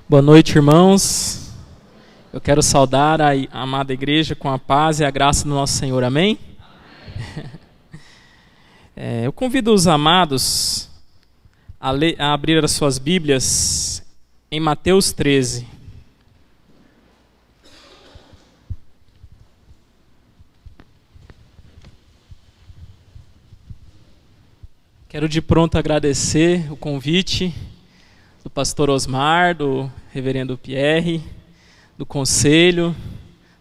Boa noite, irmãos. Eu quero saudar a amada igreja com a paz e a graça do nosso Senhor. Amém? Eu convido os amados a abrir as suas Bíblias em Mateus 13. Quero de pronto agradecer o convite do pastor Osmar, do reverendo Pierre, do conselho,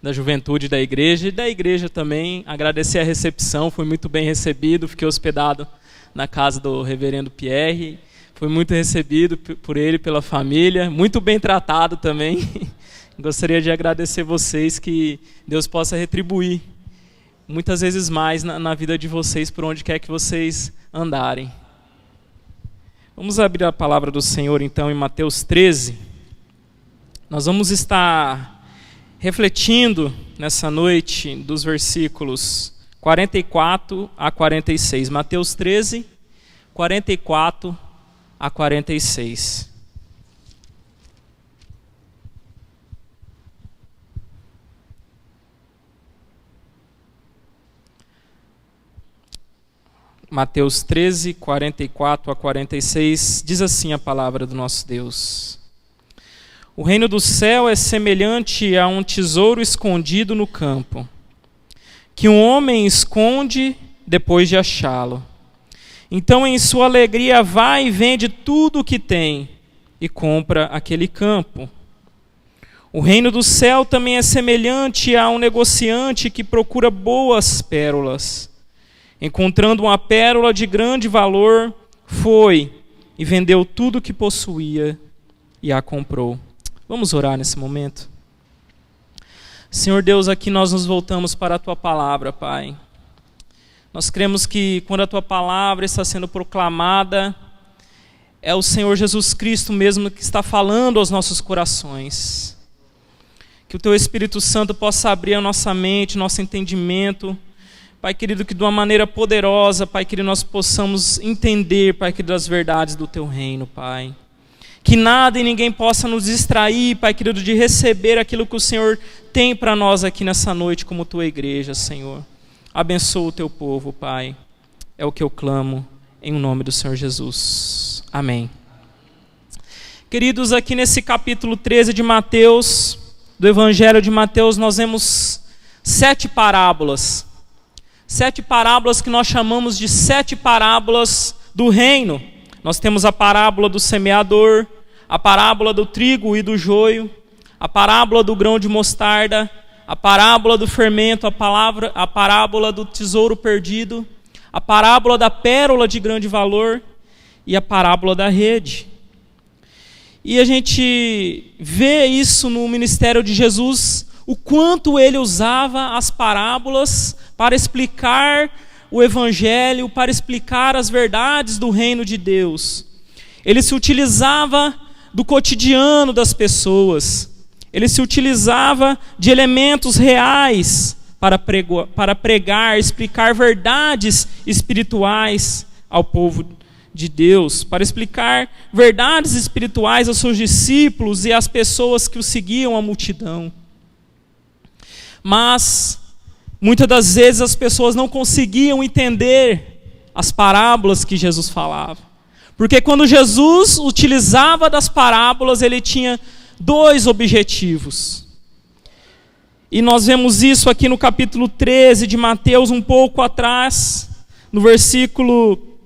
da juventude da igreja e da igreja também. Agradecer a recepção, fui muito bem recebido, fiquei hospedado na casa do reverendo Pierre, fui muito recebido por ele, pela família, muito bem tratado também. Gostaria de agradecer vocês, que Deus possa retribuir muitas vezes mais na vida de vocês, por onde quer que vocês andarem. Vamos abrir a palavra do Senhor então em Mateus 13. Nós vamos estar refletindo nessa noite dos versículos 44 a 46. Mateus 13, 44 a 46. Mateus 13, 44 a 46, diz assim a palavra do nosso Deus. O reino do céu é semelhante a um tesouro escondido no campo, que um homem esconde depois de achá-lo. Então, em sua alegria, vai e vende tudo o que tem e compra aquele campo. O reino do céu também é semelhante a um negociante que procura boas pérolas. Encontrando uma pérola de grande valor, foi e vendeu tudo o que possuía e a comprou. Vamos orar nesse momento? Senhor Deus, aqui nós nos voltamos para a Tua palavra, Pai. Nós cremos que quando a Tua palavra está sendo proclamada, é o Senhor Jesus Cristo mesmo que está falando aos nossos corações. Que o Teu Espírito Santo possa abrir a nossa mente, nosso entendimento, Pai querido, que de uma maneira poderosa, Pai querido, nós possamos entender, Pai querido, as verdades do Teu reino, Pai. Que nada e ninguém possa nos distrair, Pai querido, de receber aquilo que o Senhor tem para nós aqui nessa noite como Tua igreja, Senhor. Abençoa o Teu povo, Pai. É o que eu clamo em nome do Senhor Jesus. Amém. Queridos, aqui nesse capítulo 13 de Mateus, do Evangelho de Mateus, nós vemos 7 parábolas. 7 parábolas que nós chamamos de 7 parábolas do reino. Nós temos a parábola do semeador, a parábola do trigo e do joio, a parábola do grão de mostarda, a parábola do fermento, a parábola do tesouro perdido, a parábola da pérola de grande valor e a parábola da rede. E a gente vê isso no ministério de Jesus, o quanto ele usava as parábolas para explicar o Evangelho, para explicar as verdades do reino de Deus. Ele se utilizava do cotidiano das pessoas. Ele se utilizava de elementos reais para pregar, explicar verdades espirituais ao povo de Deus, para explicar verdades espirituais aos seus discípulos e às pessoas que o seguiam, a multidão. Mas muitas das vezes as pessoas não conseguiam entender as parábolas que Jesus falava. Porque quando Jesus utilizava das parábolas, ele tinha 2 objetivos. E nós vemos isso aqui no capítulo 13 de Mateus, um pouco atrás, do versículo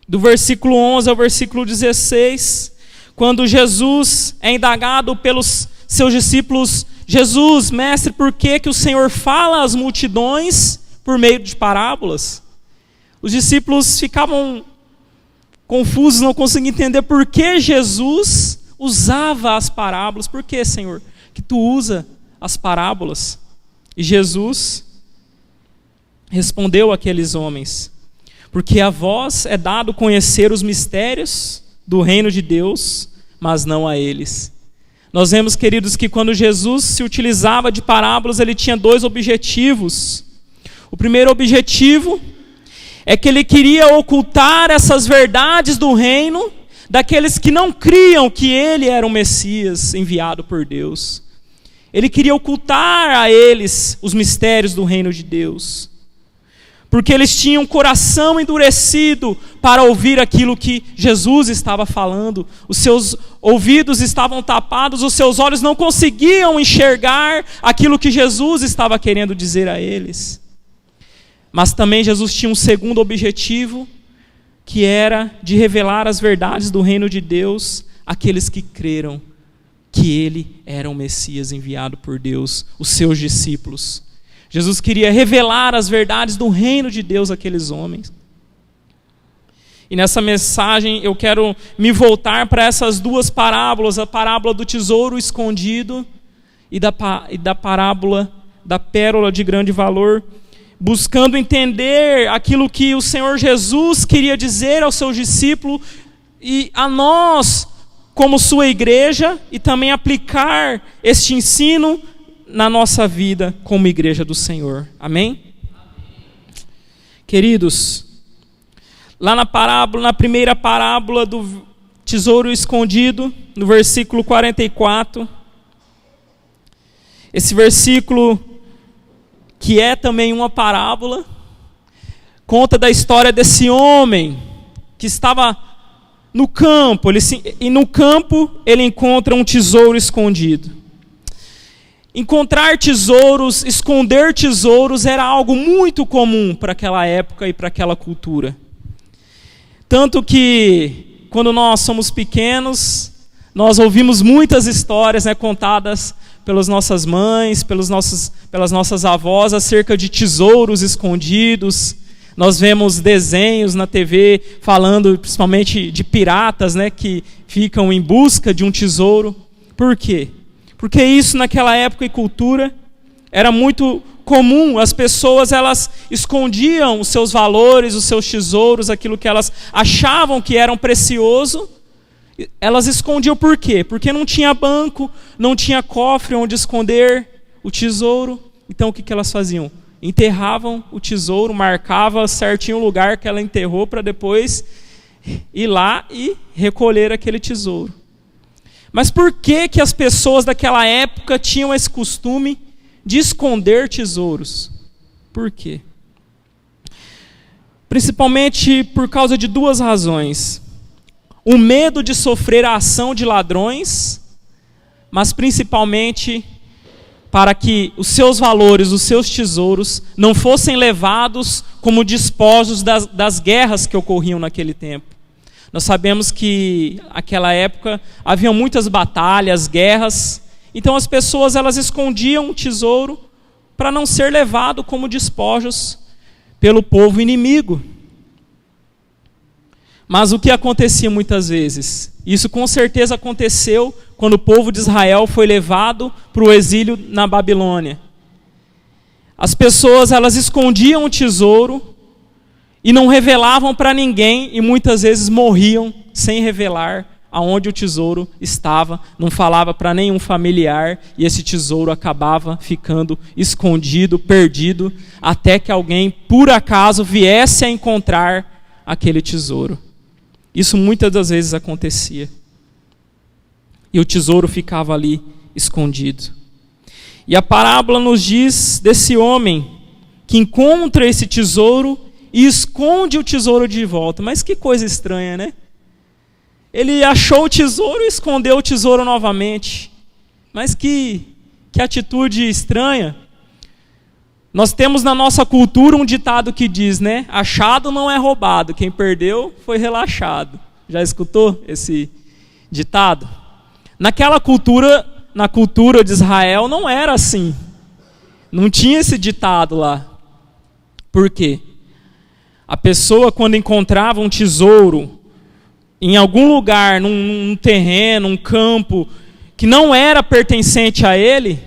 11 ao versículo 16, quando Jesus é indagado pelos seus discípulos: Jesus, mestre, por que o Senhor fala às multidões por meio de parábolas? Os discípulos ficavam confusos, não conseguiam entender por que Jesus usava as parábolas. Por que, Senhor, que tu usa as parábolas? E Jesus respondeu àqueles homens: porque a vós é dado conhecer os mistérios do reino de Deus, mas não a eles. Nós vemos, queridos, que quando Jesus se utilizava de parábolas, ele tinha 2 objetivos. O primeiro objetivo é que ele queria ocultar essas verdades do reino daqueles que não criam que ele era o Messias enviado por Deus. Ele queria ocultar a eles os mistérios do reino de Deus, porque eles tinham um coração endurecido para ouvir aquilo que Jesus estava falando. Os seus ouvidos estavam tapados, os seus olhos não conseguiam enxergar aquilo que Jesus estava querendo dizer a eles. Mas também Jesus tinha um segundo objetivo, que era de revelar as verdades do reino de Deus àqueles que creram que ele era o Messias enviado por Deus, os seus discípulos. Jesus queria revelar as verdades do reino de Deus àqueles homens. E nessa mensagem eu quero me voltar para essas duas parábolas, a parábola do tesouro escondido e da parábola da pérola de grande valor, buscando entender aquilo que o Senhor Jesus queria dizer aos seus discípulos e a nós, como sua igreja, e também aplicar este ensino na nossa vida como igreja do Senhor. Amém? Queridos, lá na primeira parábola do tesouro escondido, no versículo 44, esse versículo, que é também uma parábola, conta da história desse homem que estava no campo, e no campo ele encontra um tesouro escondido. Encontrar tesouros, esconder tesouros era algo muito comum para aquela época e para aquela cultura. Tanto que, quando nós somos pequenos, nós ouvimos muitas histórias, contadas pelas nossas mães, pelas nossas avós, acerca de tesouros escondidos. Nós vemos desenhos na TV falando principalmente de piratas, que ficam em busca de um tesouro. Por quê? Porque isso naquela época e cultura era muito comum. As pessoas, elas escondiam os seus valores, os seus tesouros, aquilo que elas achavam que eram precioso. Elas escondiam por quê? Porque não tinha banco, não tinha cofre onde esconder o tesouro. Então o que elas faziam? Enterravam o tesouro, marcava certinho o lugar que ela enterrou para depois ir lá e recolher aquele tesouro. Mas por que as pessoas daquela época tinham esse costume de esconder tesouros? Por quê? Principalmente por causa de duas razões. O medo de sofrer a ação de ladrões, mas principalmente para que os seus valores, os seus tesouros, não fossem levados como despojos das guerras que ocorriam naquele tempo. Nós sabemos que naquela época havia muitas batalhas, guerras, então as pessoas, elas escondiam o tesouro para não ser levado como despojos pelo povo inimigo. Mas o que acontecia muitas vezes? Isso com certeza aconteceu quando o povo de Israel foi levado para o exílio na Babilônia. As pessoas, elas escondiam o tesouro e não revelavam para ninguém, e muitas vezes morriam sem revelar aonde o tesouro estava, não falava para nenhum familiar, e esse tesouro acabava ficando escondido, perdido, até que alguém, por acaso, viesse a encontrar aquele tesouro. Isso muitas das vezes acontecia. E o tesouro ficava ali escondido. E a parábola nos diz desse homem que encontra esse tesouro e esconde o tesouro de volta. Mas que coisa estranha, né? Ele achou o tesouro e escondeu o tesouro novamente. Mas que atitude estranha. Nós temos na nossa cultura um ditado que diz, achado não é roubado, quem perdeu foi relaxado. Já escutou esse ditado? Naquela cultura, na cultura de Israel, não era assim. Não tinha esse ditado lá. Por quê? A pessoa, quando encontrava um tesouro em algum lugar, num terreno, um campo, que não era pertencente a ele,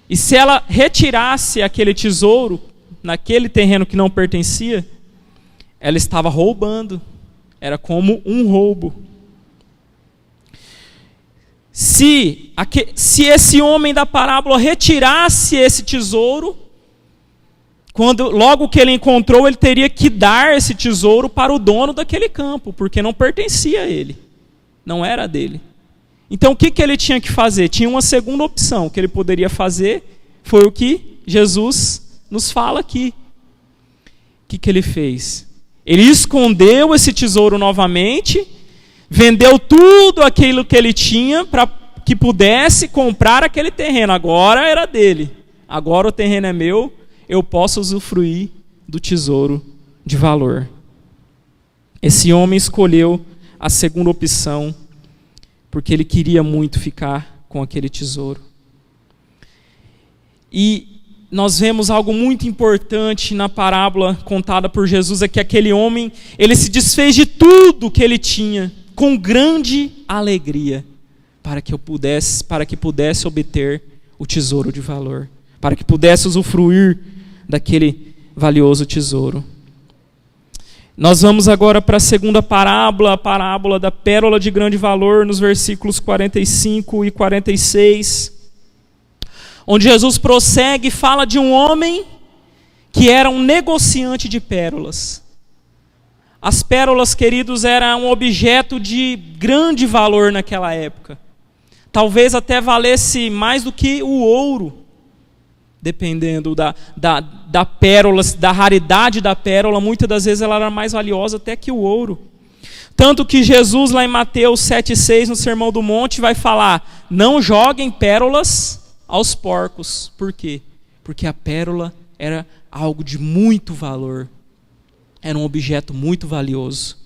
e se ela retirasse aquele tesouro naquele terreno que não pertencia, ela estava roubando. Era como um roubo. Se esse homem da parábola retirasse esse tesouro, logo que ele encontrou, ele teria que dar esse tesouro para o dono daquele campo, porque não pertencia a ele, não era dele. Então o que ele tinha que fazer? Tinha uma segunda opção que ele poderia fazer, foi o que Jesus nos fala aqui. O que ele fez? Ele escondeu esse tesouro novamente, vendeu tudo aquilo que ele tinha para que pudesse comprar aquele terreno. Agora era dele. Agora o terreno é meu, eu posso usufruir do tesouro de valor. Esse homem escolheu a segunda opção, porque ele queria muito ficar com aquele tesouro. E nós vemos algo muito importante na parábola contada por Jesus, é que aquele homem, ele se desfez de tudo que ele tinha, com grande alegria, para que pudesse obter o tesouro de valor, para que pudesse usufruir daquele valioso tesouro. Nós vamos agora para a segunda parábola, a parábola da pérola de grande valor, nos versículos 45 e 46, onde Jesus prossegue e fala de um homem que era um negociante de pérolas. As pérolas, queridos, eram um objeto de grande valor naquela época. Talvez até valesse mais do que o ouro, dependendo da pérola, da raridade da pérola. Muitas das vezes ela era mais valiosa até que o ouro. Tanto que Jesus, lá em Mateus 7,6, no Sermão do Monte, vai falar: não joguem pérolas aos porcos. Por quê? Porque a pérola era algo de muito valor. Era um objeto muito valioso.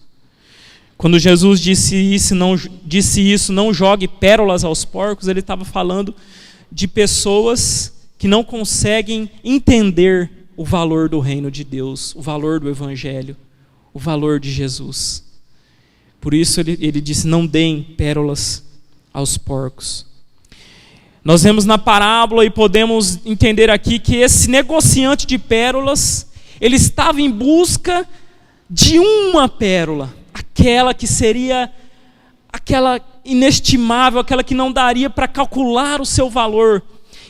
Quando Jesus disse isso, não jogue pérolas aos porcos, ele estava falando de pessoas que não conseguem entender o valor do reino de Deus, o valor do Evangelho, o valor de Jesus. Por isso ele disse: não deem pérolas aos porcos. Nós vemos na parábola e podemos entender aqui que esse negociante de pérolas, ele estava em busca de uma pérola, aquela que seria aquela inestimável, aquela que não daria para calcular o seu valor.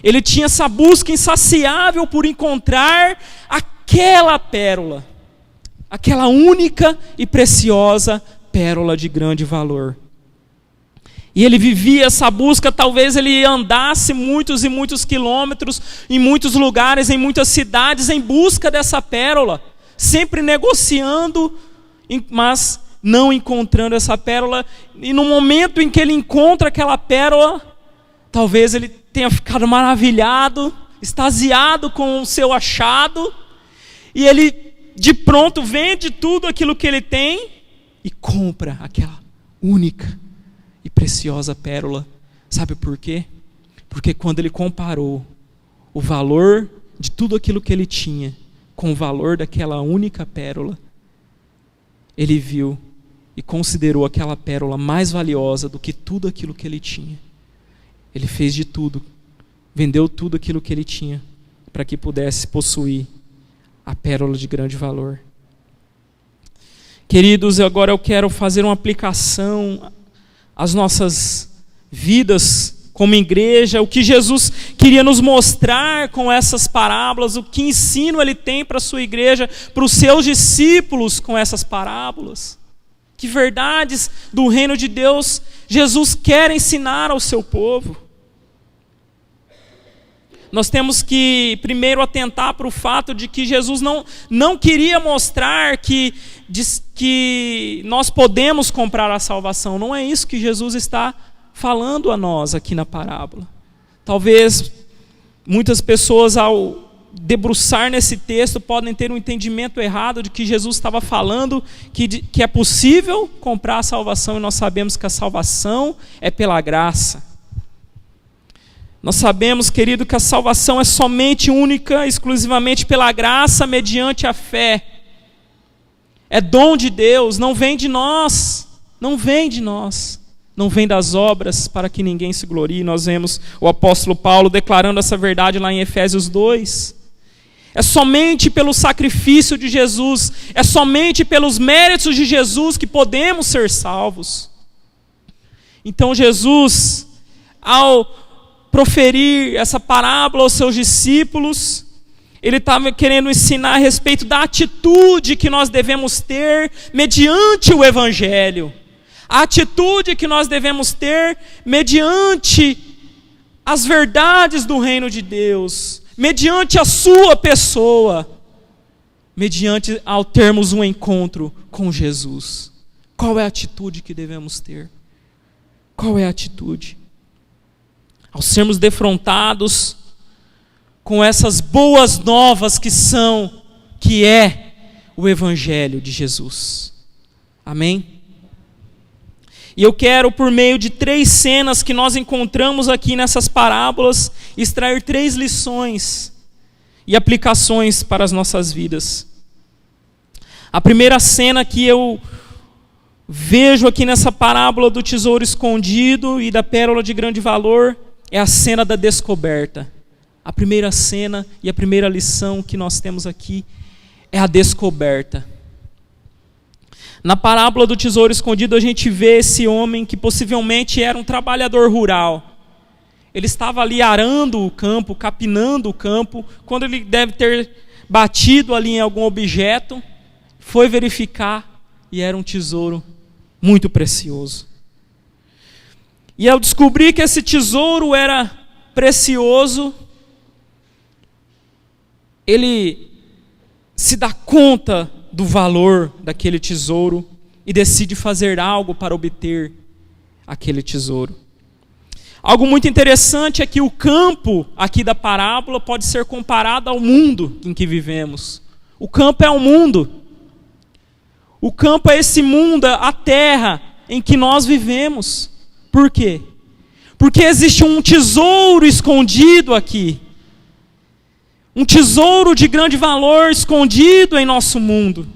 Ele tinha essa busca insaciável por encontrar aquela pérola, aquela única e preciosa pérola de grande valor. E ele vivia essa busca, talvez ele andasse muitos e muitos quilômetros, em muitos lugares, em muitas cidades, em busca dessa pérola, sempre negociando, mas não encontrando essa pérola. E no momento em que ele encontra aquela pérola, talvez ele tenha ficado maravilhado, extasiado com o seu achado, e ele de pronto vende tudo aquilo que ele tem e compra aquela única e preciosa pérola. Sabe por quê? Porque quando ele comparou o valor de tudo aquilo que ele tinha com o valor daquela única pérola, ele viu e considerou aquela pérola mais valiosa do que tudo aquilo que ele tinha. Ele fez de tudo, vendeu tudo aquilo que ele tinha, para que pudesse possuir a pérola de grande valor. Queridos, agora eu quero fazer uma aplicação às nossas vidas como igreja, o que Jesus queria nos mostrar com essas parábolas, o que ensino ele tem para a sua igreja, para os seus discípulos com essas parábolas. Que verdades do reino de Deus Jesus quer ensinar ao seu povo. Nós temos que primeiro atentar para o fato de que Jesus não queria mostrar que nós podemos comprar a salvação. Não é isso que Jesus está falando a nós aqui na parábola. Talvez muitas pessoas, ao debruçar nesse texto, podem ter um entendimento errado de que Jesus estava falando que é possível comprar a salvação, e nós sabemos que a salvação é pela graça. Nós sabemos, querido, que a salvação é somente, única, exclusivamente pela graça, mediante a fé. É dom de Deus, não vem de nós, não vem de nós, não vem das obras para que ninguém se glorie. Nós vemos o apóstolo Paulo declarando essa verdade lá em Efésios 2. É somente pelo sacrifício de Jesus, é somente pelos méritos de Jesus que podemos ser salvos. Então Jesus, ao proferir essa parábola aos seus discípulos, Ele estava querendo ensinar a respeito da atitude que nós devemos ter mediante o Evangelho. A atitude que nós devemos ter mediante as verdades do reino de Deus, mediante a sua pessoa, mediante ao termos um encontro com Jesus. Qual é a atitude que devemos ter? Qual é a atitude? Ao sermos defrontados com essas boas novas que é o Evangelho de Jesus. Amém? E eu quero, por meio de 3 cenas que nós encontramos aqui nessas parábolas, extrair 3 lições e aplicações para as nossas vidas. A primeira cena que eu vejo aqui nessa parábola do tesouro escondido e da pérola de grande valor é a cena da descoberta. A primeira cena e a primeira lição que nós temos aqui é a descoberta. Na parábola do tesouro escondido a gente vê esse homem que possivelmente era um trabalhador rural. Ele estava ali arando o campo, capinando o campo, quando ele deve ter batido ali em algum objeto, foi verificar e era um tesouro muito precioso. E ao descobrir que esse tesouro era precioso, ele se dá conta do valor daquele tesouro e decide fazer algo para obter aquele tesouro. Algo muito interessante é que o campo aqui da parábola pode ser comparado ao mundo em que vivemos. O campo é o mundo. O campo é esse mundo, a terra em que nós vivemos. Por quê? Porque existe um tesouro escondido aqui. Um tesouro de grande valor escondido em nosso mundo,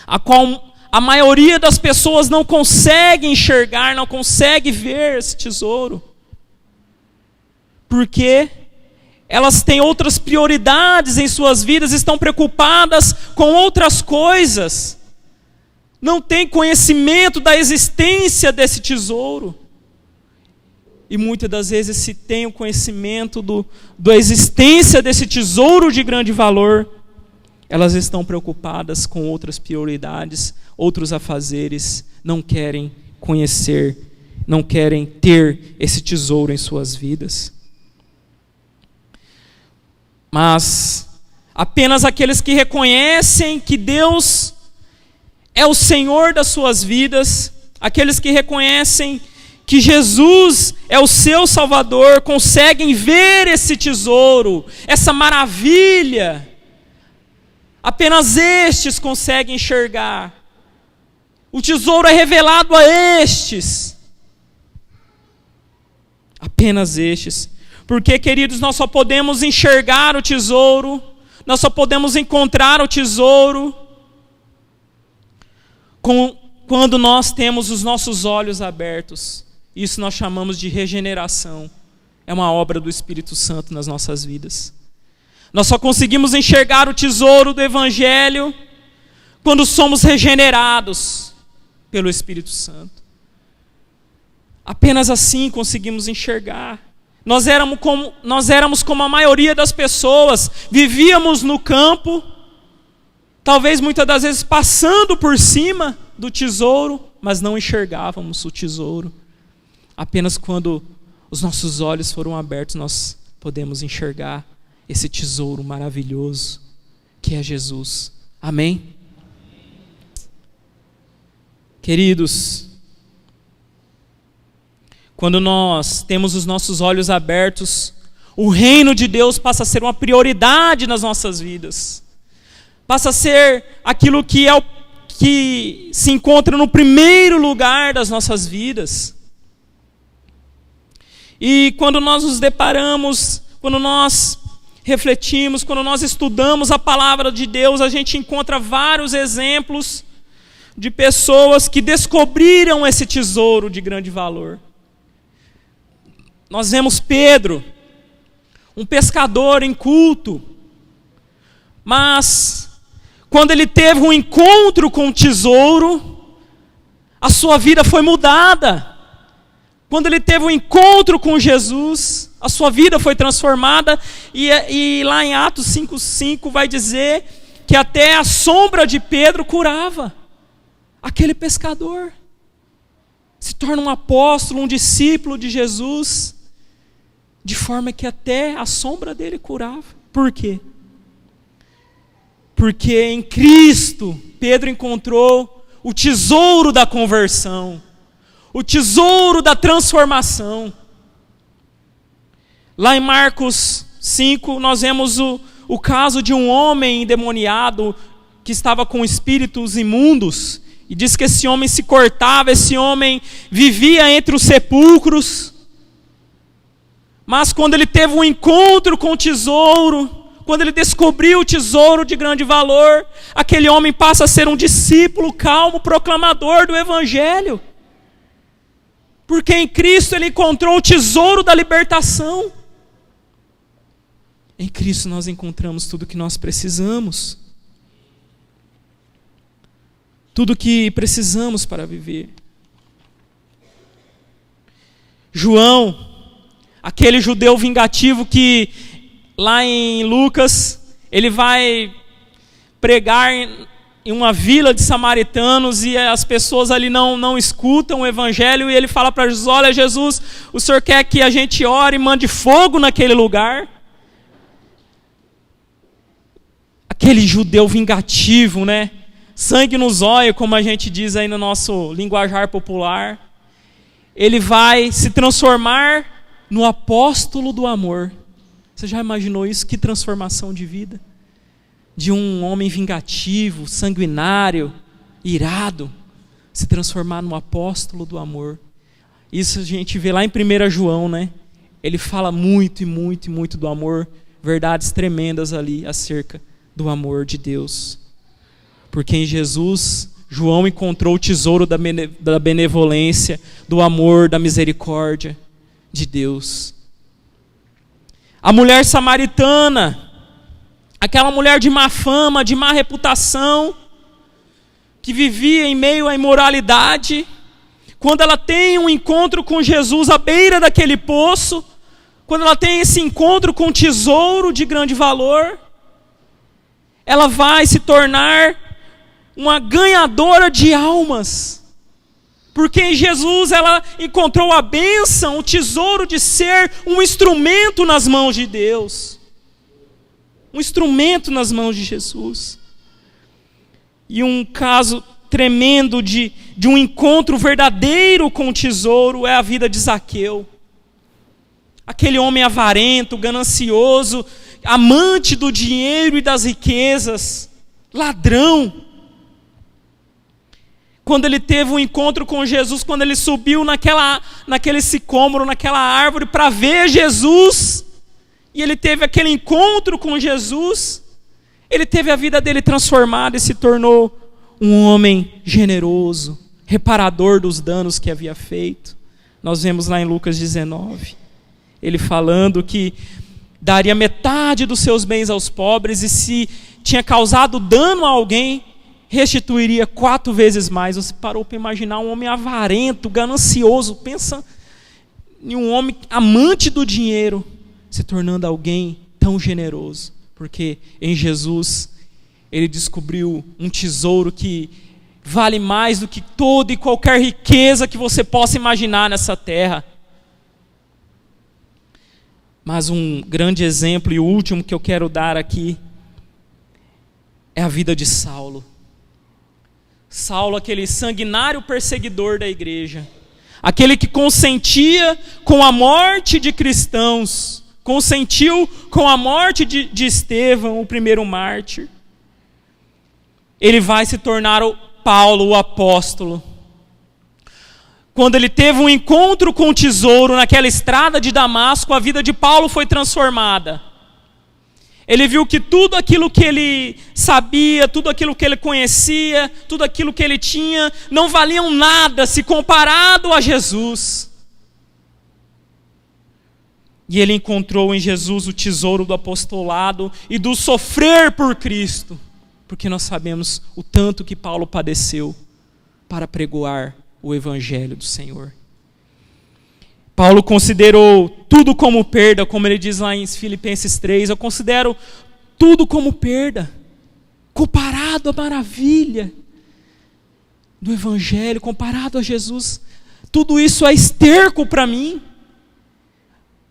a qual a maioria das pessoas não consegue enxergar, não consegue ver esse tesouro, porque elas têm outras prioridades em suas vidas, estão preocupadas com outras coisas, não têm conhecimento da existência desse tesouro. E muitas das vezes se tem o conhecimento da existência desse tesouro de grande valor, elas estão preocupadas com outras prioridades, outros afazeres, não querem conhecer, não querem ter esse tesouro em suas vidas. Mas apenas aqueles que reconhecem que Deus é o Senhor das suas vidas, aqueles que reconhecem que Jesus é o seu Salvador, conseguem ver esse tesouro, essa maravilha. Apenas estes conseguem enxergar. O tesouro é revelado a estes. Apenas estes. Porque, queridos, nós só podemos enxergar o tesouro, nós só podemos encontrar o tesouro quando nós temos os nossos olhos abertos. Isso nós chamamos de regeneração. É uma obra do Espírito Santo nas nossas vidas. Nós só conseguimos enxergar o tesouro do Evangelho quando somos regenerados pelo Espírito Santo. Apenas assim conseguimos enxergar. Nós éramos como a maioria das pessoas, vivíamos no campo, talvez muitas das vezes passando por cima do tesouro, mas não enxergávamos o tesouro. Apenas quando os nossos olhos foram abertos, nós podemos enxergar esse tesouro maravilhoso que é Jesus. Amém? Queridos, quando nós temos os nossos olhos abertos, o reino de Deus passa a ser uma prioridade nas nossas vidas. Passa a ser aquilo que se encontra no primeiro lugar das nossas vidas. E quando nós nos deparamos, quando nós refletimos, quando nós estudamos a palavra de Deus, a gente encontra vários exemplos de pessoas que descobriram esse tesouro de grande valor. Nós vemos Pedro, um pescador inculto, mas quando ele teve um encontro com o tesouro, a sua vida foi mudada. Quando ele teve um encontro com Jesus, a sua vida foi transformada, e lá em Atos 5,5 vai dizer que até a sombra de Pedro curava aquele pescador. Se torna um apóstolo, um discípulo de Jesus, de forma que até a sombra dele curava. Por quê? Porque em Cristo, Pedro encontrou o tesouro da conversão, o tesouro da transformação. Lá em Marcos 5, nós vemos o caso de um homem endemoniado que estava com espíritos imundos, e diz que esse homem se cortava, esse homem vivia entre os sepulcros, mas quando ele teve um encontro com o tesouro, quando ele descobriu o tesouro de grande valor, aquele homem passa a ser um discípulo calmo, proclamador do Evangelho. Porque em Cristo ele encontrou o tesouro da libertação. Em Cristo nós encontramos tudo o que nós precisamos. Tudo o que precisamos para viver. João, aquele judeu vingativo que lá em Lucas, ele vai pregar em uma vila de samaritanos e as pessoas ali não escutam o evangelho, e ele fala para Jesus: olha, Jesus, o Senhor quer que a gente ore e mande fogo naquele lugar? Aquele judeu vingativo, né? Sangue nos olhos, como a gente diz aí no nosso linguajar popular. Ele vai se transformar no apóstolo do amor. Você já imaginou isso? Que transformação de vida? De um homem vingativo, sanguinário, irado, se transformar no apóstolo do amor. Isso a gente vê lá em 1 João, né? Ele fala muito e muito e muito do amor, verdades tremendas ali acerca do amor de Deus. Porque em Jesus, João encontrou o tesouro da benevolência, do amor, da misericórdia de Deus. A mulher samaritana, aquela mulher de má fama, de má reputação, que vivia em meio à imoralidade, quando ela tem um encontro com Jesus à beira daquele poço, quando ela tem esse encontro com um tesouro de grande valor, ela vai se tornar uma ganhadora de almas. Porque em Jesus ela encontrou a bênção, o tesouro de ser um instrumento nas mãos de Deus. Um instrumento nas mãos de Jesus. E um caso tremendo de um encontro verdadeiro com o tesouro é a vida de Zaqueu. Aquele homem avarento, ganancioso, amante do dinheiro e das riquezas, ladrão. Quando ele teve um encontro com Jesus, quando ele subiu naquele sicômoro, naquela árvore para ver Jesus, e ele teve aquele encontro com Jesus, ele teve a vida dele transformada e se tornou um homem generoso, reparador dos danos que havia feito. Nós vemos lá em Lucas 19, ele falando que daria metade dos seus bens aos pobres, e se tinha causado dano a alguém, restituiria 4 vezes mais. Você parou para imaginar um homem avarento, ganancioso, pensa em um homem amante do dinheiro, se tornando alguém tão generoso, porque em Jesus ele descobriu um tesouro que vale mais do que toda e qualquer riqueza que você possa imaginar nessa terra. Mas um grande exemplo, e o último que eu quero dar aqui, é a vida de Saulo. Saulo, aquele sanguinário perseguidor da igreja, aquele que consentia com a morte de cristãos, consentiu com a morte de Estevão, o primeiro mártir. Ele vai se tornar o Paulo, o apóstolo. Quando ele teve um encontro com o tesouro naquela estrada de Damasco, a vida de Paulo foi transformada. Ele viu que tudo aquilo que ele sabia, tudo aquilo que ele conhecia, tudo aquilo que ele tinha, não valiam nada se comparado a Jesus. E ele encontrou em Jesus o tesouro do apostolado e do sofrer por Cristo, porque nós sabemos o tanto que Paulo padeceu para pregoar o evangelho do Senhor. Paulo considerou tudo como perda, como ele diz lá em Filipenses 3, eu considero tudo como perda, comparado à maravilha do Evangelho, comparado a Jesus. Tudo isso é esterco para mim.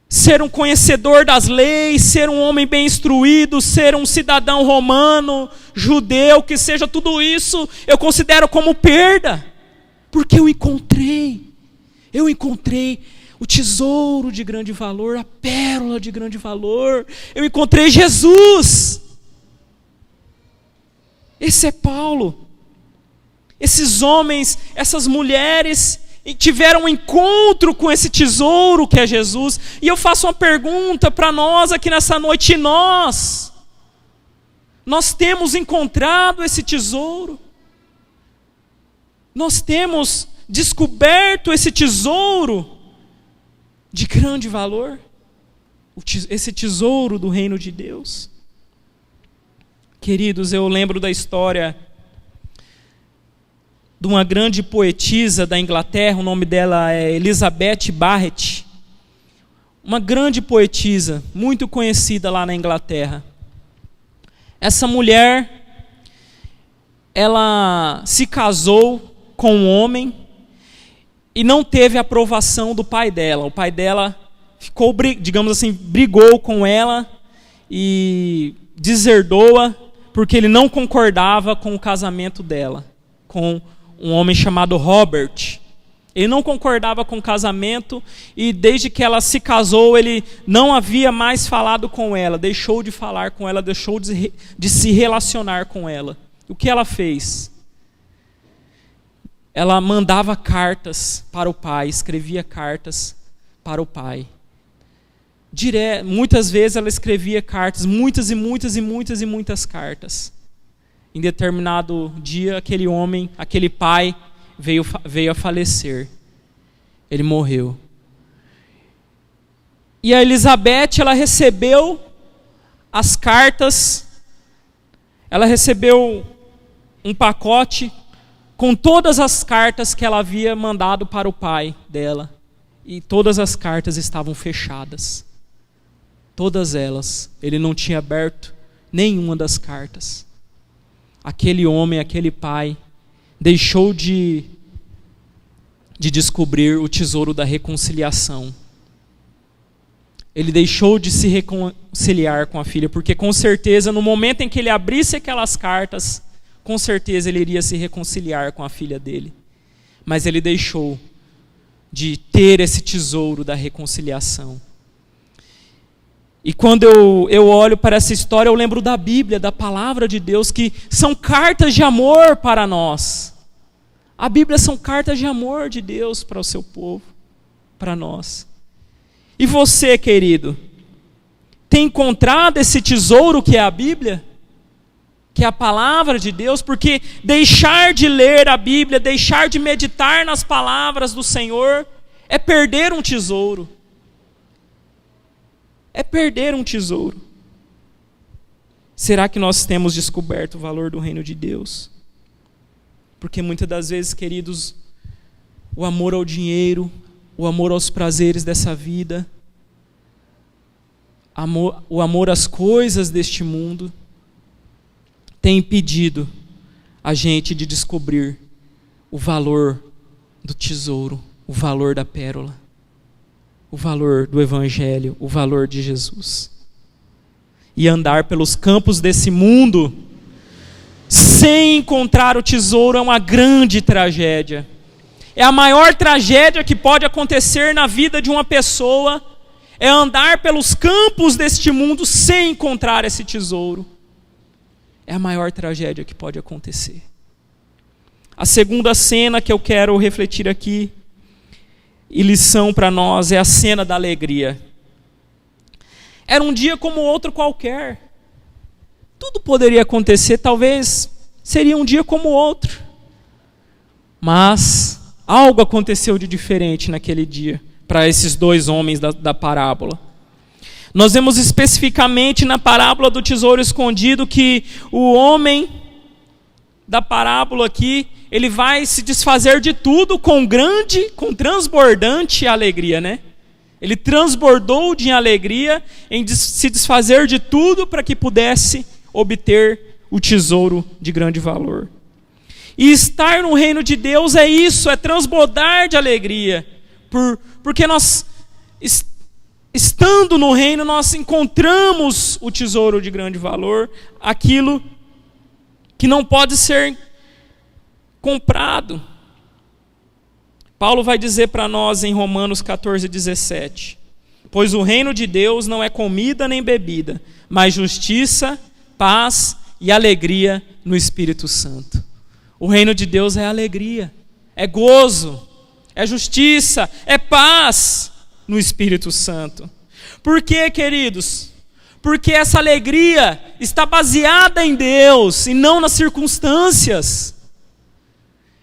Ser um conhecedor das leis, ser um homem bem instruído, ser um cidadão romano, judeu, que seja tudo isso, eu considero como perda, porque eu encontrei o tesouro de grande valor, a pérola de grande valor, eu encontrei Jesus. Esse é Paulo. Esses homens, essas mulheres, tiveram um encontro com esse tesouro que é Jesus. E eu faço uma pergunta para nós aqui nessa noite: nós temos encontrado esse tesouro? Nós temos descoberto esse tesouro de grande valor? Esse tesouro do reino de Deus? Queridos, eu lembro da história de uma grande poetisa da Inglaterra, o nome dela é Elizabeth Barrett. Uma grande poetisa, muito conhecida lá na Inglaterra. Essa mulher, ela se casou com um homem e não teve a aprovação do pai dela. O pai dela ficou, digamos assim, brigou com ela e deserdou-a porque ele não concordava com o casamento dela, com um homem chamado Robert. Ele não concordava com o casamento e desde que ela se casou, ele não havia mais falado com ela, deixou de falar com ela, deixou de se relacionar com ela. O que ela fez? Ela mandava cartas para o pai, escrevia cartas para o pai. Muitas vezes ela escrevia cartas, muitas cartas. Em determinado dia, aquele pai veio a falecer. Ele morreu. E a Elizabeth, ela recebeu as cartas, ela recebeu um pacote com todas as cartas que ela havia mandado para o pai dela. E todas as cartas estavam fechadas. Todas elas. Ele não tinha aberto nenhuma das cartas. Aquele homem, aquele pai, deixou de descobrir o tesouro da reconciliação. Ele deixou de se reconciliar com a filha, porque com certeza, no momento em que ele abrisse aquelas cartas, com certeza ele iria se reconciliar com a filha dele. Mas ele deixou de ter esse tesouro da reconciliação. E quando eu olho para essa história, eu lembro da Bíblia, da palavra de Deus, que são cartas de amor para nós. A Bíblia são cartas de amor de Deus para o seu povo, para nós. E você, querido, tem encontrado esse tesouro que é a Bíblia? Que é a palavra de Deus? Porque deixar de ler a Bíblia, deixar de meditar nas palavras do Senhor, é perder um tesouro. É perder um tesouro. Será que nós temos descoberto o valor do reino de Deus? Porque muitas das vezes, queridos, o amor ao dinheiro, o amor aos prazeres dessa vida, o amor às coisas deste mundo, tem impedido a gente de descobrir o valor do tesouro, o valor da pérola, o valor do Evangelho, o valor de Jesus. E andar pelos campos desse mundo sem encontrar o tesouro é uma grande tragédia. É a maior tragédia que pode acontecer na vida de uma pessoa, é andar pelos campos deste mundo sem encontrar esse tesouro. É a maior tragédia que pode acontecer. A segunda cena que eu quero refletir aqui, e lição para nós, é a cena da alegria. Era um dia como outro qualquer. Tudo poderia acontecer, talvez seria um dia como outro. Mas algo aconteceu de diferente naquele dia, para esses dois homens da parábola. Nós vemos especificamente na parábola do tesouro escondido que o homem da parábola aqui, ele vai se desfazer de tudo com transbordante alegria, né? Ele transbordou de alegria em se desfazer de tudo para que pudesse obter o tesouro de grande valor. E estar no reino de Deus é isso, é transbordar de alegria. Porque nós, estando no reino, nós encontramos o tesouro de grande valor, aquilo que não pode ser comprado. Paulo vai dizer para nós em Romanos 14:17: pois o reino de Deus não é comida nem bebida, mas justiça, paz e alegria no Espírito Santo. O reino de Deus é alegria, é gozo, é justiça, é paz no Espírito Santo. Por quê, queridos? Porque essa alegria está baseada em Deus e não nas circunstâncias.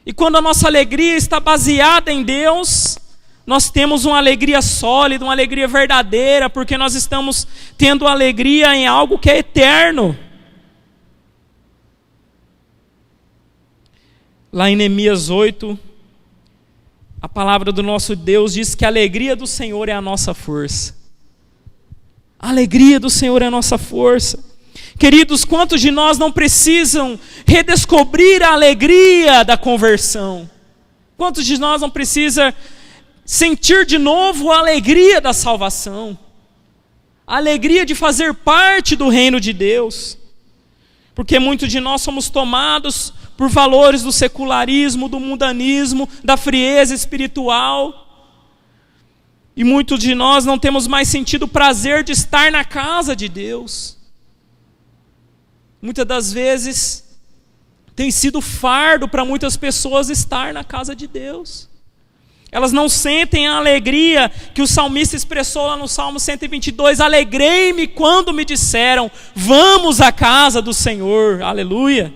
E quando a nossa alegria está baseada em Deus, nós temos uma alegria sólida, uma alegria verdadeira, porque nós estamos tendo alegria em algo que é eterno. Lá em Neemias 8, a palavra do nosso Deus diz que a alegria do Senhor é a nossa força. A alegria do Senhor é a nossa força. Queridos, quantos de nós não precisam redescobrir a alegria da conversão? Quantos de nós não precisam sentir de novo a alegria da salvação? A alegria de fazer parte do reino de Deus. Porque muitos de nós somos tomados por valores do secularismo, do mundanismo, da frieza espiritual. E muitos de nós não temos mais sentido o prazer de estar na casa de Deus. Muitas das vezes tem sido fardo para muitas pessoas estar na casa de Deus. Elas não sentem a alegria que o salmista expressou lá no Salmo 122. Alegrei-me quando me disseram, vamos à casa do Senhor. Aleluia.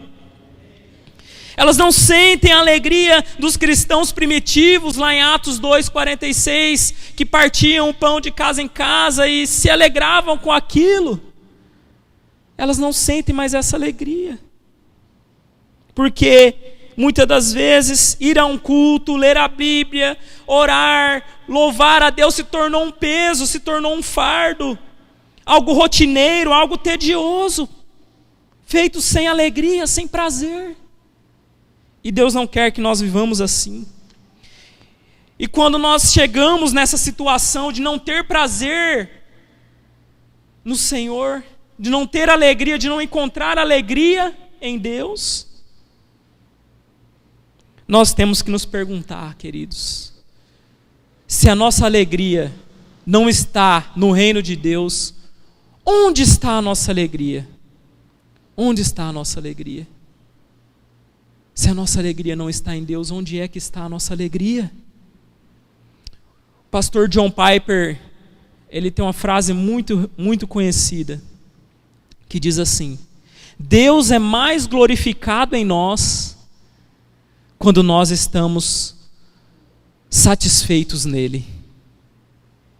Elas não sentem a alegria dos cristãos primitivos, lá em Atos 2:46, que partiam o pão de casa em casa e se alegravam com aquilo. Elas não sentem mais essa alegria. Porque muitas das vezes ir a um culto, ler a Bíblia, orar, louvar a Deus se tornou um peso, se tornou um fardo, algo rotineiro, algo tedioso, feito sem alegria, sem prazer. E Deus não quer que nós vivamos assim. E quando nós chegamos nessa situação de não ter prazer no Senhor, de não ter alegria, de não encontrar alegria em Deus, nós temos que nos perguntar, queridos, se a nossa alegria não está no reino de Deus, onde está a nossa alegria? Onde está a nossa alegria? Se a nossa alegria não está em Deus, onde é que está a nossa alegria? O pastor John Piper, ele tem uma frase muito conhecida, que diz assim: Deus é mais glorificado em nós quando nós estamos satisfeitos nele.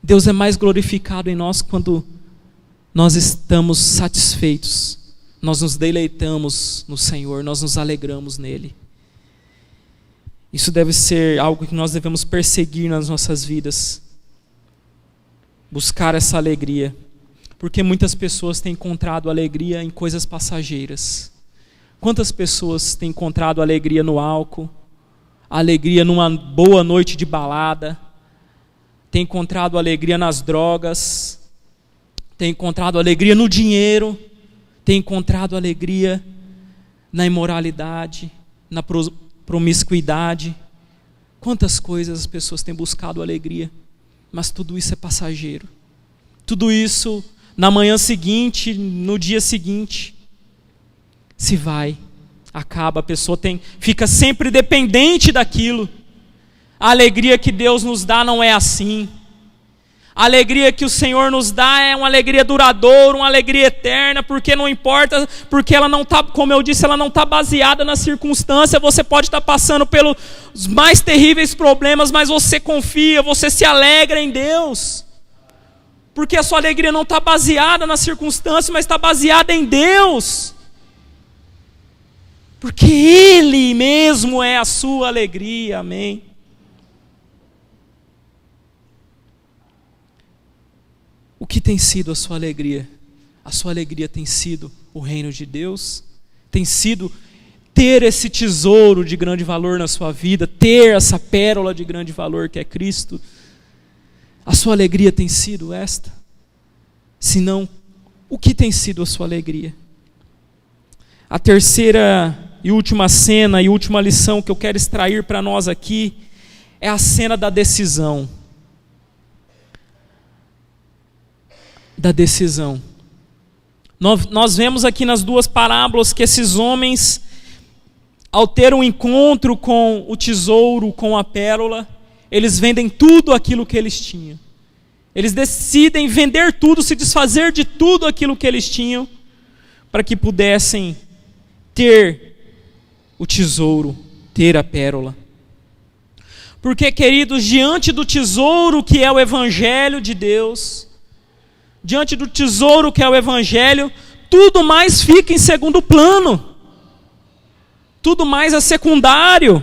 Deus é mais glorificado em nós quando nós estamos satisfeitos. Nós nos deleitamos no Senhor, nós nos alegramos nele. Isso deve ser algo que nós devemos perseguir nas nossas vidas. Buscar essa alegria. Porque muitas pessoas têm encontrado alegria em coisas passageiras. Quantas pessoas têm encontrado alegria no álcool, alegria numa boa noite de balada, têm encontrado alegria nas drogas, têm encontrado alegria no dinheiro, têm encontrado alegria na imoralidade, na promiscuidade. Quantas coisas as pessoas têm buscado alegria, mas tudo isso é passageiro. Tudo isso na manhã seguinte, no dia seguinte, se vai, acaba, a pessoa fica sempre dependente daquilo. A alegria que Deus nos dá não é assim. A alegria que o Senhor nos dá é uma alegria duradoura, uma alegria eterna, porque não importa, porque ela não está, como eu disse, ela não está baseada na circunstância. Você pode estar passando pelos mais terríveis problemas, mas você confia, você se alegra em Deus. Porque a sua alegria não está baseada na circunstância, mas está baseada em Deus. Porque Ele mesmo é a sua alegria, amém. O que tem sido a sua alegria? A sua alegria tem sido o reino de Deus? Tem sido ter esse tesouro de grande valor na sua vida, ter essa pérola de grande valor que é Cristo? A sua alegria tem sido esta? Se não, o que tem sido a sua alegria? A terceira e última cena e última lição que eu quero extrair para nós aqui é a cena da decisão. Da decisão. Nós vemos aqui nas duas parábolas que esses homens, ao ter um encontro com o tesouro, com a pérola, eles vendem tudo aquilo que eles tinham. Eles decidem vender tudo, se desfazer de tudo aquilo que eles tinham, para que pudessem ter o tesouro, ter a pérola. Porque, queridos, diante do tesouro que é o Evangelho de Deus, diante do tesouro que é o Evangelho, tudo mais fica em segundo plano. Tudo mais é secundário.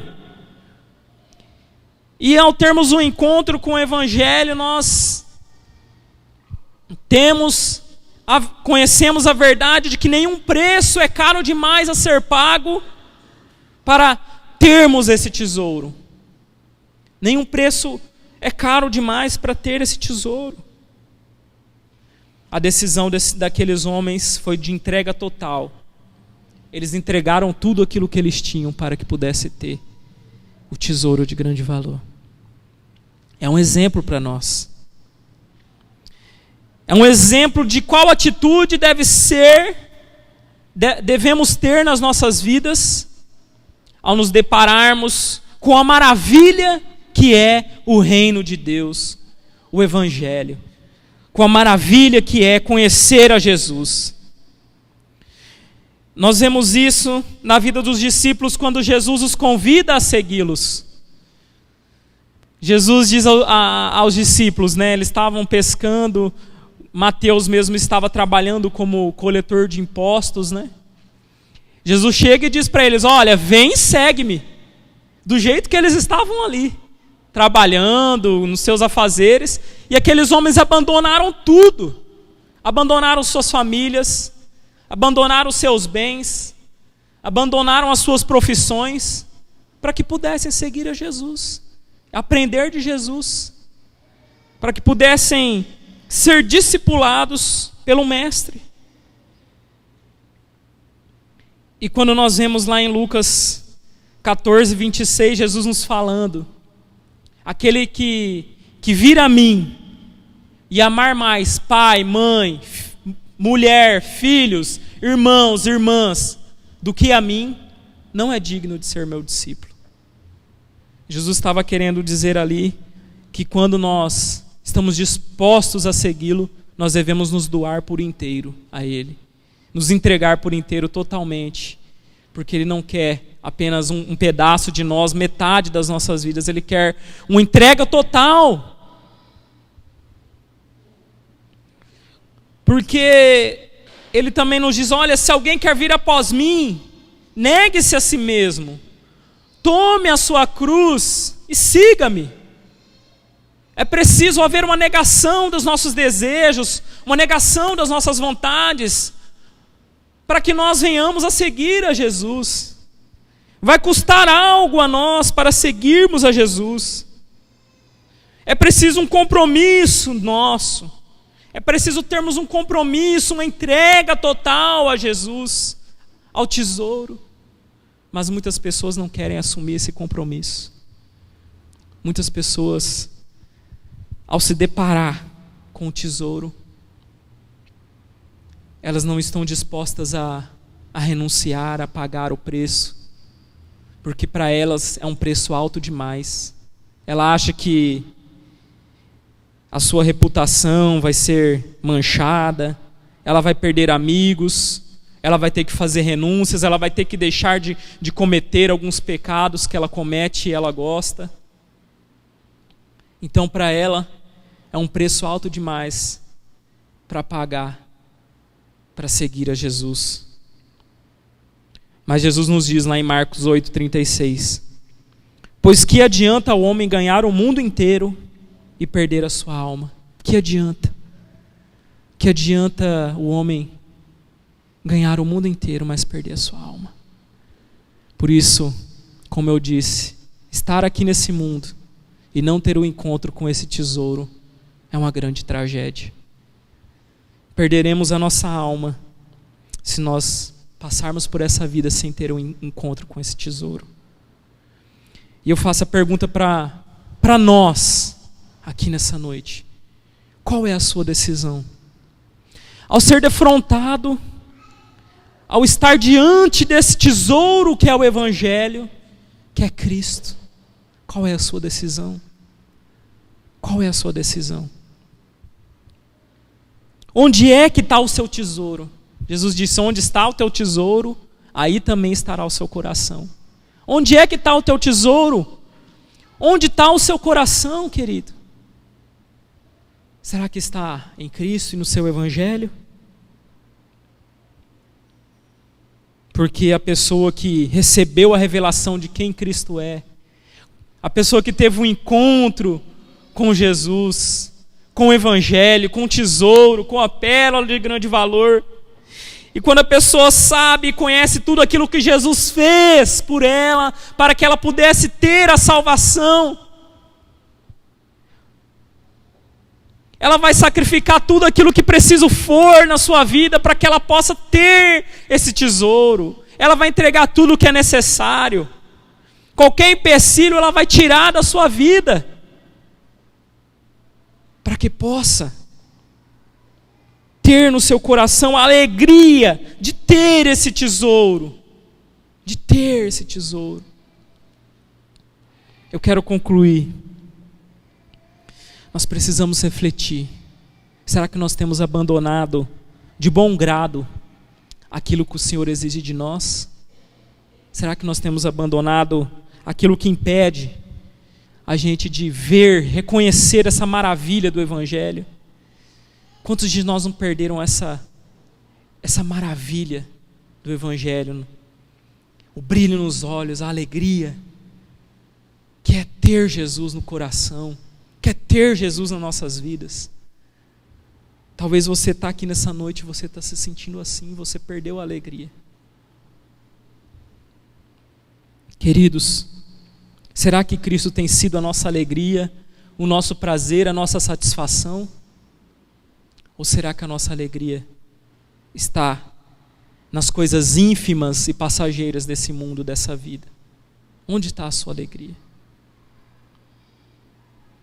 E ao termos um encontro com o Evangelho, nós conhecemos a verdade de que nenhum preço é caro demais a ser pago para termos esse tesouro. Nenhum preço é caro demais para ter esse tesouro. A decisão daqueles homens foi de entrega total. Eles entregaram tudo aquilo que eles tinham para que pudesse ter o tesouro de grande valor. É um exemplo para nós. É um exemplo de qual atitude devemos ter nas nossas vidas ao nos depararmos com a maravilha que é o reino de Deus, o Evangelho, com a maravilha que é conhecer a Jesus. Nós vemos isso na vida dos discípulos quando Jesus os convida a segui-los. Jesus diz aos discípulos, eles estavam pescando, Mateus mesmo estava trabalhando como coletor de impostos, Jesus chega e diz para eles: olha, vem e segue-me. Do jeito que eles estavam ali, trabalhando nos seus afazeres, e aqueles homens abandonaram tudo, abandonaram suas famílias, abandonaram os seus bens, abandonaram as suas profissões, para que pudessem seguir a Jesus, aprender de Jesus, para que pudessem ser discipulados pelo Mestre. E quando nós vemos lá em Lucas 14, 26, Jesus nos falando: aquele que vir a mim e amar mais pai, mãe, mulher, filhos, irmãos, irmãs, do que a mim, não é digno de ser meu discípulo. Jesus estava querendo dizer ali que quando nós estamos dispostos a segui-lo, nós devemos nos doar por inteiro a Ele, nos entregar por inteiro totalmente, porque Ele não quer apenas um pedaço de nós, metade das nossas vidas. Ele quer uma entrega total. Porque Ele também nos diz: olha, se alguém quer vir após mim, negue-se a si mesmo, tome a sua cruz e siga-me. É preciso haver uma negação dos nossos desejos, uma negação das nossas vontades, para que nós venhamos a seguir a Jesus. Vai custar algo a nós para seguirmos a Jesus. É preciso um compromisso nosso. É preciso termos um compromisso, uma entrega total a Jesus, ao tesouro. Mas muitas pessoas não querem assumir esse compromisso. Muitas pessoas, ao se deparar com o tesouro, elas não estão dispostas a renunciar, a pagar o preço, porque para elas é um preço alto demais. Ela acha que a sua reputação vai ser manchada, ela vai perder amigos, ela vai ter que fazer renúncias, ela vai ter que deixar de cometer alguns pecados que ela comete e ela gosta. Então, para ela, é um preço alto demais para pagar, para seguir a Jesus. Mas Jesus nos diz lá em Marcos 8,36: pois que adianta o homem ganhar o mundo inteiro e perder a sua alma? Que adianta? Que adianta o homem ganhar o mundo inteiro, mas perder a sua alma? Por isso, como eu disse, estar aqui nesse mundo e não ter o encontro com esse tesouro é uma grande tragédia. Perderemos a nossa alma se nós passarmos por essa vida sem ter um encontro com esse tesouro. E eu faço a pergunta para nós, aqui nessa noite: qual é a sua decisão? Ao ser defrontado, ao estar diante desse tesouro que é o Evangelho, que é Cristo, qual é a sua decisão? Qual é a sua decisão? Onde é que está o seu tesouro? Jesus disse: onde está o teu tesouro, aí também estará o seu coração. Onde é que está o teu tesouro? Onde está o seu coração, querido? Será que está em Cristo e no seu Evangelho? Porque a pessoa que recebeu a revelação de quem Cristo é, a pessoa que teve um encontro com Jesus, com o Evangelho, com o tesouro, com a pérola de grande valor, e quando a pessoa sabe e conhece tudo aquilo que Jesus fez por ela, para que ela pudesse ter a salvação, ela vai sacrificar tudo aquilo que preciso for na sua vida para que ela possa ter esse tesouro. Ela vai entregar tudo o que é necessário. Qualquer empecilho ela vai tirar da sua vida, para que possa ter no seu coração a alegria de ter esse tesouro. De ter esse tesouro. Eu quero concluir. Nós precisamos refletir. Será que nós temos abandonado de bom grado aquilo que o Senhor exige de nós? Será que nós temos abandonado aquilo que impede a gente de ver, reconhecer essa maravilha do Evangelho? Quantos de nós não perderam essa maravilha do Evangelho? O brilho nos olhos, a alegria, que é ter Jesus no coração, que é ter Jesus nas nossas vidas. Talvez você está aqui nessa noite e você está se sentindo assim, você perdeu a alegria. Queridos, será que Cristo tem sido a nossa alegria, o nosso prazer, a nossa satisfação? Ou será que a nossa alegria está nas coisas ínfimas e passageiras desse mundo, dessa vida? Onde está a sua alegria?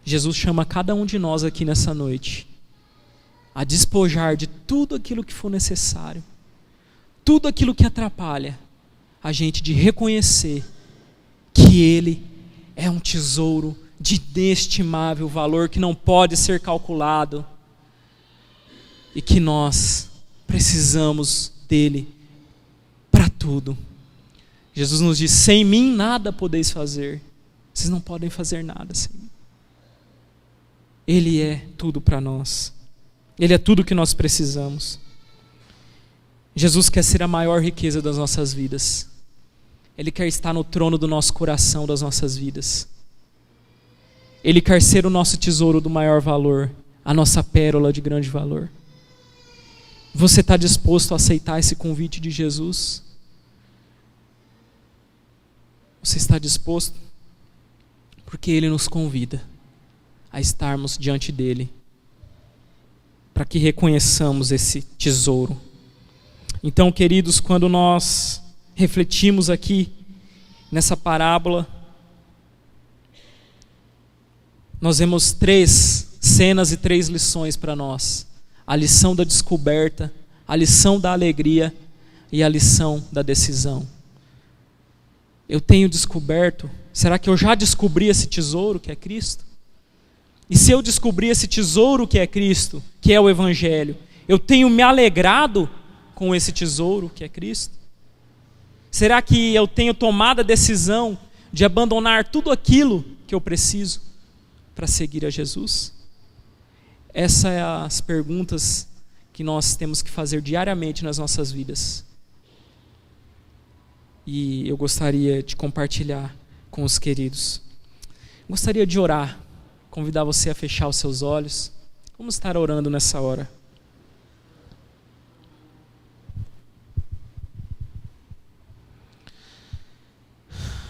Jesus chama cada um de nós aqui nessa noite a despojar de tudo aquilo que for necessário, tudo aquilo que atrapalha a gente de reconhecer que Ele é um tesouro de inestimável valor, que não pode ser calculado, e que nós precisamos dele para tudo. Jesus nos diz: sem mim nada podeis fazer. Vocês não podem fazer nada sem mim. Ele é tudo para nós. Ele é tudo que nós precisamos. Jesus quer ser a maior riqueza das nossas vidas. Ele quer estar no trono do nosso coração, das nossas vidas. Ele quer ser o nosso tesouro do maior valor, a nossa pérola de grande valor. Você está disposto a aceitar esse convite de Jesus? Você está disposto? Porque Ele nos convida a estarmos diante dEle, para que reconheçamos esse tesouro. Então, queridos, quando nós refletimos aqui nessa parábola, nós vemos 3 cenas e 3 lições para nós. A lição da descoberta, a lição da alegria e a lição da decisão. Eu tenho descoberto, será que eu já descobri esse tesouro que é Cristo? E se eu descobri esse tesouro que é Cristo, que é o Evangelho, eu tenho me alegrado com esse tesouro que é Cristo? Será que eu tenho tomado a decisão de abandonar tudo aquilo que eu preciso para seguir a Jesus? Essas são as perguntas que nós temos que fazer diariamente nas nossas vidas. E eu gostaria de compartilhar com os queridos. Gostaria de orar, convidar você a fechar os seus olhos. Vamos estar orando nessa hora.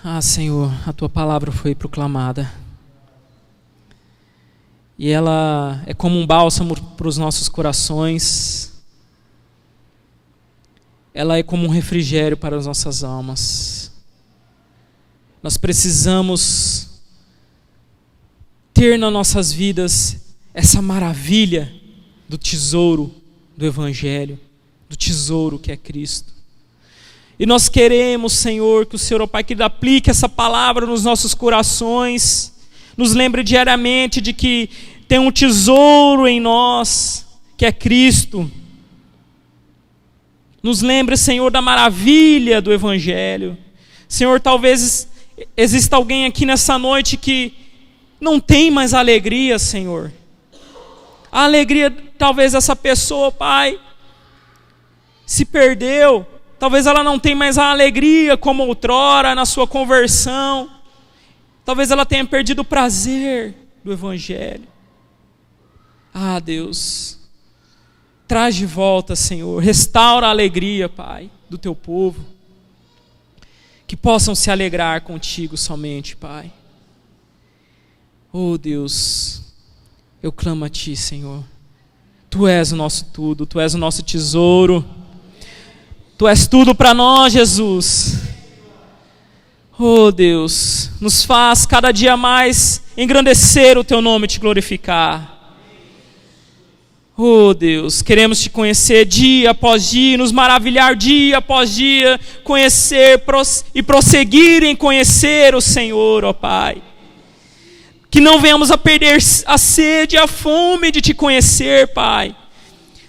Ah, Senhor, a Tua palavra foi proclamada. E ela é como um bálsamo para os nossos corações. Ela é como um refrigério para as nossas almas. Nós precisamos ter nas nossas vidas essa maravilha do tesouro do Evangelho, do tesouro que é Cristo. E nós queremos, Senhor, que o Senhor, ó Pai, que aplique essa palavra nos nossos corações, nos lembre diariamente de que tem um tesouro em nós, que é Cristo. Nos lembre, Senhor, da maravilha do Evangelho. Senhor, talvez exista alguém aqui nessa noite que não tem mais alegria, Senhor. A alegria, talvez essa pessoa, Pai, se perdeu. Talvez ela não tenha mais a alegria como outrora na sua conversão. Talvez ela tenha perdido o prazer do Evangelho. Ah, Deus, traz de volta, Senhor, restaura a alegria, Pai, do Teu povo. Que possam se alegrar contigo somente, Pai. Oh, Deus, eu clamo a Ti, Senhor. Tu és o nosso tudo, Tu és o nosso tesouro. Tu és tudo para nós, Jesus. Oh, Deus, nos faz cada dia mais engrandecer o Teu nome e Te glorificar. Oh, Deus, queremos Te conhecer dia após dia, nos maravilhar dia após dia, conhecer e prosseguir em conhecer o Senhor, ó Pai. Que não venhamos a perder a sede e a fome de Te conhecer, Pai.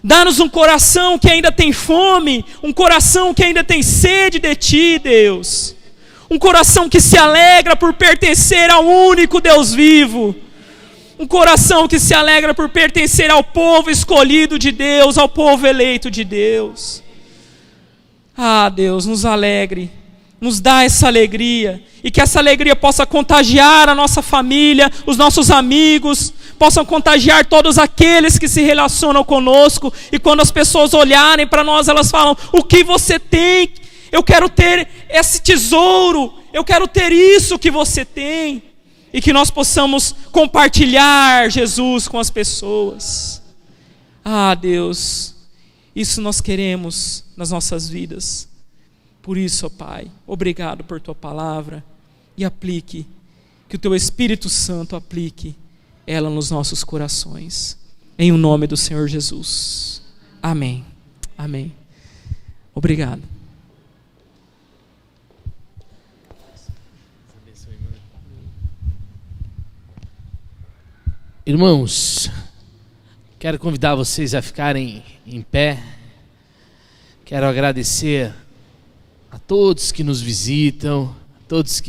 Dá-nos um coração que ainda tem fome, um coração que ainda tem sede de Ti, Deus. Um coração que se alegra por pertencer ao único Deus vivo. Um coração que se alegra por pertencer ao povo escolhido de Deus, ao povo eleito de Deus. Ah, Deus, nos alegre, nos dá essa alegria, e que essa alegria possa contagiar a nossa família, os nossos amigos, possam contagiar todos aqueles que se relacionam conosco, e quando as pessoas olharem para nós, elas falam: o que você tem? Eu quero ter esse tesouro, eu quero ter isso que você tem. E que nós possamos compartilhar Jesus com as pessoas. Ah, Deus, isso nós queremos nas nossas vidas. Por isso, ó Pai, obrigado por Tua palavra, e aplique, que o Teu Espírito Santo aplique ela nos nossos corações, em o nome do Senhor Jesus. Amém. Amém. Obrigado. Irmãos, quero convidar vocês a ficarem em pé. Quero agradecer a todos que nos visitam, a todos que